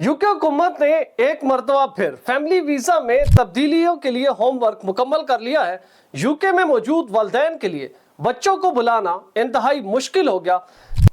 UK हुकूमत ने एक मरतबा फिर फैमिली वीजा में तब्दीलियों के लिए होमवर्क मुकम्मल कर लिया है। यूके में मौजूद वालिदैन के लिए बच्चों को बुलाना इंतहाई मुश्किल हो गया।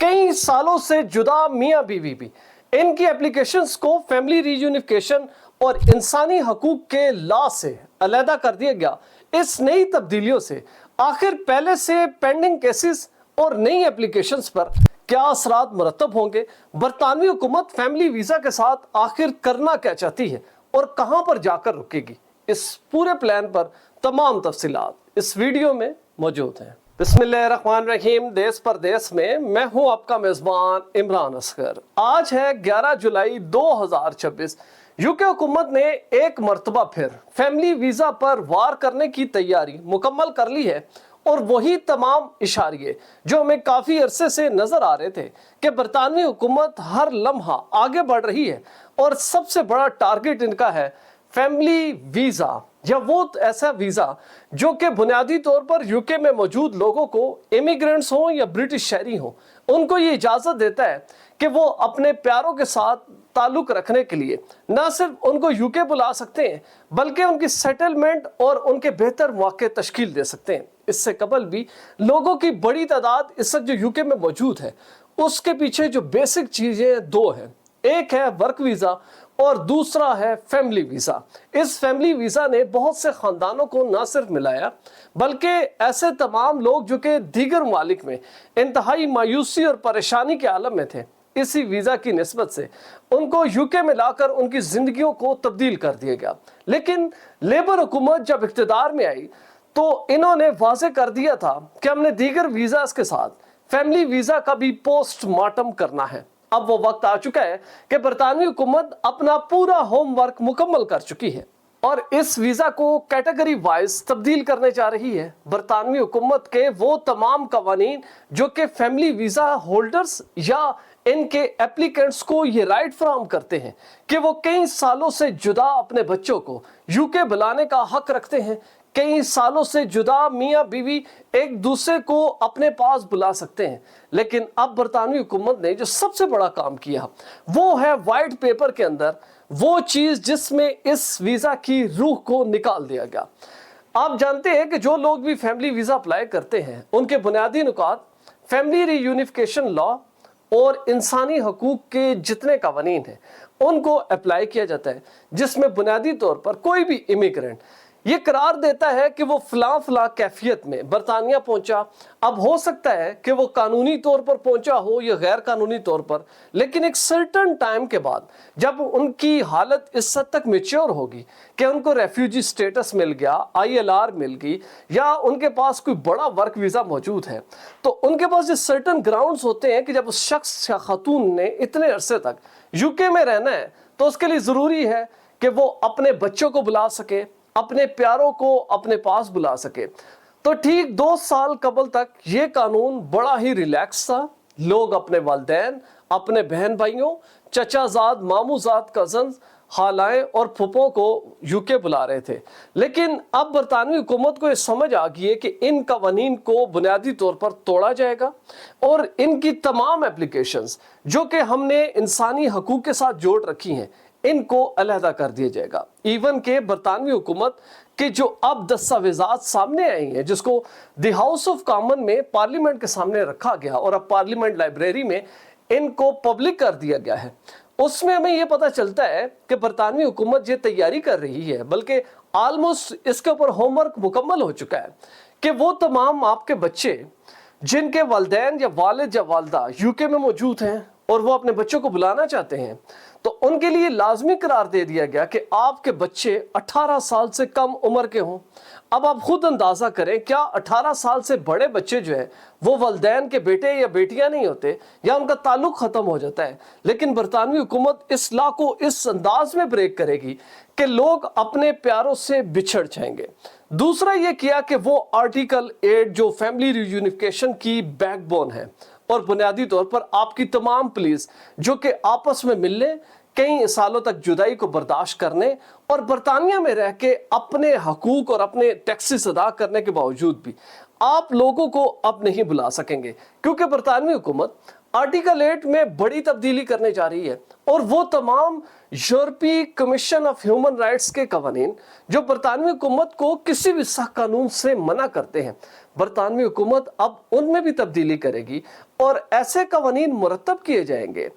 कई सालों से जुदा मियाँ बीवी भी इनकी एप्लीकेशंस को फैमिली रीयूनिफिकेशन और इंसानी हकूक के लॉ से अलहदा कर दिया गया। इस नई तब्दीलियों से आखिर पहले से पेंडिंग केसेस और नई एप्लीकेशंस पर क्या असरात मुरतब होंगे? बरतानवी हुकूमत फैमिली वीजा के साथ आखिर करना क्या चाहती है और कहां पर जाकर रुकेगी? इस पूरे प्लान पर तमाम तफसीलात इस वीडियो में मौजूद हैं। बिस्मिल्लाहिर्रहमानिर्रहीम। देश परदेश में मैं हूं आपका मेजबान इमरान असगर। आज है 11 जुलाई 2026। यूके हुकूमत ने एक मरतबा फिर फैमिली वीजा पर वार करने की तैयारी मुकम्मल कर ली है और वही तमाम इशारे जो हमें काफी अरसे से नजर आ रहे थे कि बरतानवी हुकूमत हर लम्हा आगे बढ़ रही है और सबसे बड़ा टारगेट इनका है फैमिली वीजा, या वो ऐसा वीजा जो कि बुनियादी तौर पर यूके में मौजूद लोगों को, इमिग्रेंट्स हों या ब्रिटिश शहरी हों, उनको ये इजाजत देता है कि वो अपने प्यारों के साथ ताल्लुक रखने के लिए न सिर्फ उनको यूके बुला सकते हैं बल्कि उनकी सेटलमेंट और उनके बेहतर मौके तश्कील दे सकते हैं। इससे कबल भी लोगों की बड़ी तादाद इस वक्त जो यूके में मौजूद है उसके पीछे जो बेसिक चीजें दो हैं, एक है वर्क वीजा और दूसरा है फैमिली वीजा। इस फैमिली वीजा ने बहुत से खानदानों को न सिर्फ मिलाया बल्कि ऐसे तमाम लोग जो कि दीगर ममालिक में इंतहाई मायूसी और परेशानी के आलम में थे, इसी वीजा की निस्बत से उनको यूके में लाकर उनकी जिंदगियों को तब्दील कर दिया गया। लेकिन लेबर हुकूमत जब इख्तिदार में आई तो इन्होंने वाज़ेह कर दिया था कि हमने दीगर वीजास के साथ फैमिली वीजा का भी पोस्टमार्टम करना है। अब वो वक्त आ चुका है कि बरतानवी हुकूमत अपना पूरा होमवर्क मुकम्मल कर चुकी है और इस वीजा को कैटेगरी वाइज तब्दील करने जा रही है। बरतानवी हुकूमत के वो तमाम कवानीन जो कि फैमिली वीजा होल्डर्स या इनके एप्लीकेंट्स को ये राइट फराहम करते हैं कि वो कई सालों से जुदा अपने बच्चों को यूके बुलाने का हक रखते हैं। कई सालों से जुदा मियाँ बीवी एक दूसरे को अपने पास बुला सकते हैं। लेकिन अब बरतानवी हुकूमत ने जो सबसे बड़ा काम किया वो है वाइट पेपर के अंदर वो चीज जिसमें इस वीजा की रूह को निकाल दिया गया। आप जानते हैं कि जो लोग भी फैमिली वीजा अप्लाई करते हैं उनके बुनियादी नुकात फैमिली रीयूनिफिकेशन लॉ और इंसानी हकूक के जितने कवानीन हैं उनको अप्लाई किया जाता है, जिसमें बुनियादी तौर पर कोई भी इमिग्रेंट ये करार देता है कि वो फला कैफियत में बरतानिया पहुंचा। अब हो सकता है कि वो कानूनी तौर पर पहुंचा हो या गैर कानूनी तौर पर, लेकिन एक सर्टन टाइम के बाद जब उनकी हालत इस हद तक मेच्योर होगी कि उनको रेफ्यूजी स्टेटस मिल गया, ILR मिल गई या उनके पास कोई बड़ा वर्क वीजा मौजूद है, तो उनके पास ये सर्टन ग्राउंड्स होते हैं कि जब उस शख्स या खातून ने इतने अरसे तक यूके में रहना है तो उसके लिए जरूरी है कि वो अपने बच्चों को बुला सके, अपने प्यारों को अपने पास बुला सके। तो ठीक 2 साल कबल तक ये कानून बड़ा ही रिलैक्स था। लोग अपने वालिदैन, अपने बहन भाइयों, चचाजाद, मामूजाद, कजन्स, खालाएं और फुफों को यूके बुला रहे थे। लेकिन अब बरतानवी हुकूमत को ये समझ आ गई है कि इन कवानीन को बुनियादी तौर पर तोड़ा जाएगा और इनकी तमाम एप्लीकेशंस जो कि हमने इंसानी हकूक के साथ जोड़ रखी हैं इनको अलहदा कर दिया जाएगा। इवन के बरतानवी हुकूमत के जो अब दस्तावेजात सामने आई हैं जिसको द हाउस ऑफ कॉमन में पार्लियामेंट के सामने रखा गया और अब पार्लियामेंट लाइब्रेरी में इनको पब्लिक कर दिया गया है, उसमें हमें यह पता चलता है कि बरतानवी हुकूमत ये तैयारी कर रही है, बल्कि ऑलमोस्ट इसके ऊपर होमवर्क मुकम्मल हो चुका है कि वो तमाम आपके बच्चे जिनके वालिदैन या वालिद या वालदा यूके में मौजूद हैं और वो अपने बच्चों को बुलाना चाहते हैं तो उनके लिए लाजमी करार दे दिया गया कि आपके बच्चे 18 साल से कम उम्र के हों। अब आप खुद अंदाजा करें, क्या 18 साल से बड़े बच्चे जो है वो वालिदैन के बेटे या बेटियां नहीं होते या उनका ताल्लुक खत्म हो जाता है। लेकिन बरतानवी हुकूमत इस लॉ को इस अंदाज में ब्रेक करेगी कि लोग अपने प्यारों से बिछड़ जाएंगे। दूसरा ये किया कि वो आर्टिकल 8 जो फैमिली रीयूनिफिकेशन की बैकबोन है और बुनियादी तौर पर आपकी तमाम पुलिस जो कि आपस में मिलने, कई सालों तक जुदाई को बर्दाश्त करने और बरतानिया में रह के अपने हकूक और अपने टैक्सेस अदा करने के बावजूद भी आप लोगों को अब नहीं बुला सकेंगे, क्योंकि बरतानवी हुकूमत आर्टिकल 8 में बड़ी तब्दीली करने जा रही है और वो तमाम यूरोपीय कमीशन ऑफ ह्यूमन राइट्स के कवानीन जो बरतानवी हुकूमत को किसी भी सख्त कानून से मना करते हैं, बरतानवी हुकूमत अब उनमें भी तब्दीली करेगी और ऐसे कवानीन मुरतब किए जाएंगे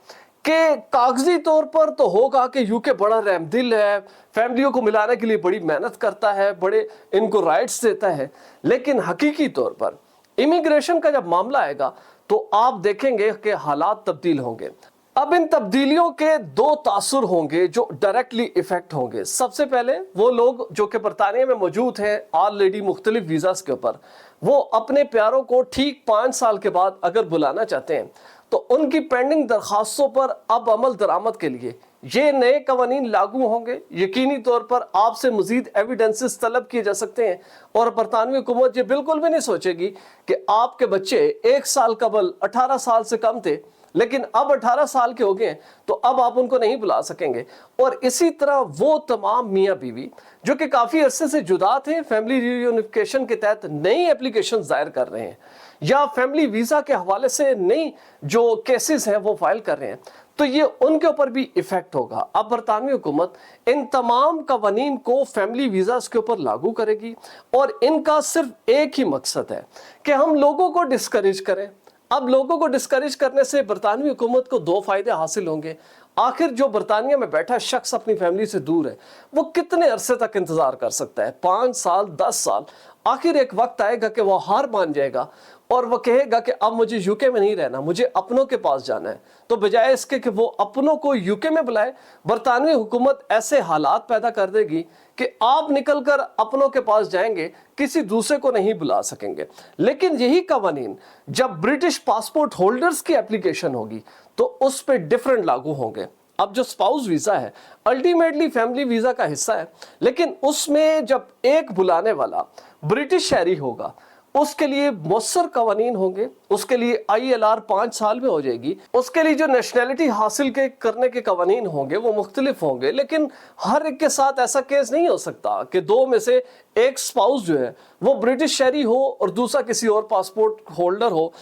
कि कागजी तौर पर तो होगा कि यूके बड़ा रहमदिल है, फैमिलियों को मिलाने के लिए बड़ी मेहनत करता है, बड़े इनको राइट्स देता है, लेकिन हकीकी तौर पर इमिग्रेशन का जब मामला आएगा तो आप देखेंगे कि हालात तब्दील होंगे। अब इन तब्दीलियों के दो तासुर होंगे जो डायरेक्टली इफेक्ट होंगे। सबसे पहले वो लोग जो कि बरतानिया में मौजूद हैं ऑलरेडी मुख्तलिफ वीज़ास के ऊपर, वो अपने प्यारों को ठीक 5 साल के बाद अगर बुलाना चाहते हैं तो उनकी पेंडिंग दरखास्तों पर अब अमल दरामद के लिए ये नए कवानीन लागू होंगे। यकीनी तौर पर आपसे मजीद एविडेंसेस तलब किए जा सकते हैं और बरतानवी हुकूमत ये बिल्कुल भी नहीं सोचेगी कि आपके बच्चे 1 साल कबल 18 साल से कम थे लेकिन अब 18 साल के हो गए तो अब आप उनको नहीं बुला सकेंगे। और इसी तरह वो तमाम मियाँ बीवी जो कि काफ़ी अरसे से जुदा थे, फैमिली रियूनिफिकेशन के तहत नई एप्लीकेशन दायर कर रहे हैं या फैमिली वीज़ा के हवाले से नई जो केसेस हैं वो फाइल कर रहे हैं, तो ये उनके ऊपर भी इफेक्ट होगा। अब बरतानवी हुकूमत इन तमाम कवानीन को फैमिली वीज़ास के ऊपर लागू करेगी और इनका सिर्फ एक ही मकसद है कि हम लोगों को डिस्करेज करें। अब लोगों को डिस्करेज करने से बरतानवी हुकूमत को 2 फायदे हासिल होंगे। आखिर जो बरतानिया में बैठा शख्स अपनी फैमिली से दूर है वो कितने अरसे तक इंतजार कर सकता है, 5 साल 10 साल। आखिर एक वक्त आएगा कि वो हार मान जाएगा और वो कहेगा कि अब मुझे यूके में नहीं रहना, मुझे अपनों के पास जाना है। तो बजाय इसके कि वो अपनों को यूके में बुलाए, बरतानवी हुकूमत ऐसे हालात पैदा कर देगी कि आप निकलकर अपनों के पास जाएंगे, किसी दूसरे को नहीं बुला सकेंगे। लेकिन यही कवानीन जब ब्रिटिश पासपोर्ट होल्डर्स की एप्लीकेशन होगी तो उस पर डिफरेंट लागू होंगे। अब जो स्पाउस वीज़ा है अल्टीमेटली फैमिली वीज़ा का हिस्सा है, लेकिन उसमें जब एक बुलाने वाला ब्रिटिश शहरी होगा उसके लिए मौसर कवानीन होंगे। उसके लिए ILR 5 साल में हो जाएगी। उसके लिए जो नेशनैलिटी हासिल करने के कवानीन होंगे वो मुख्तलिफ होंगे, लेकिन हर एक के साथ ऐसा केस नहीं हो सकता कि 2 में से एक स्पाउस जो है वो ब्रिटिश शहरी हो और दूसरा किसी और पासपोर्ट होल्डर हो,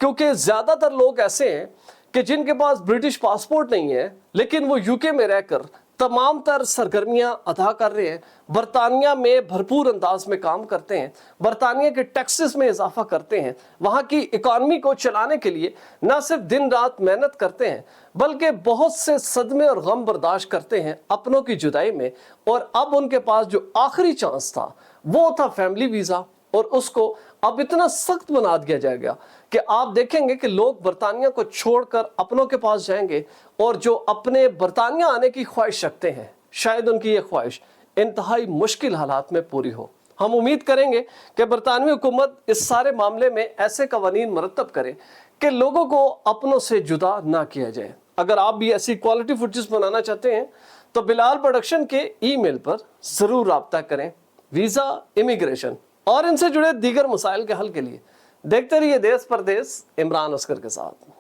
क्योंकि ज़्यादातर लोग ऐसे हैं कि जिनके पास ब्रिटिश पासपोर्ट नहीं है लेकिन वो यूके में रहकर तमाम तर सरगर्मियां अदा कर रहे हैं, बरतानिया में भरपूर अंदाज में काम करते हैं, बरतानिया के टैक्सेस में इजाफा करते हैं, वहाँ की इकॉनमी को चलाने के लिए न सिर्फ दिन रात मेहनत करते हैं बल्कि बहुत से सदमे और गम बर्दाश्त करते हैं अपनों की जुदाई में। और अब उनके पास जो आखिरी चांस था वो था फैमिली वीज़ा, और उसको अब इतना सख्त बना दिया जाएगा कि आप देखेंगे कि लोग बरतानिया को छोड़कर अपनों के पास जाएंगे और जो अपने बरतानिया आने की ख्वाहिश रखते हैं शायद उनकी ये ख्वाहिश इंतहाई मुश्किल हालात में पूरी हो। हम उम्मीद करेंगे कि बरतानवी हुकूमत इस सारे मामले में ऐसे कवानीन मुरतब करे कि लोगों को अपनों से जुदा ना किया जाए। अगर आप भी ऐसी क्वालिटी फुटेज बनाना चाहते हैं तो बिलाल प्रोडक्शन के ईमेल पर ज़रूर राब्ता करें। वीज़ा, इमिग्रेशन और इनसे जुड़े दीगर मसाइल के हल के लिए देखते रहिए देश परदेश इमरान अस्कर के साथ।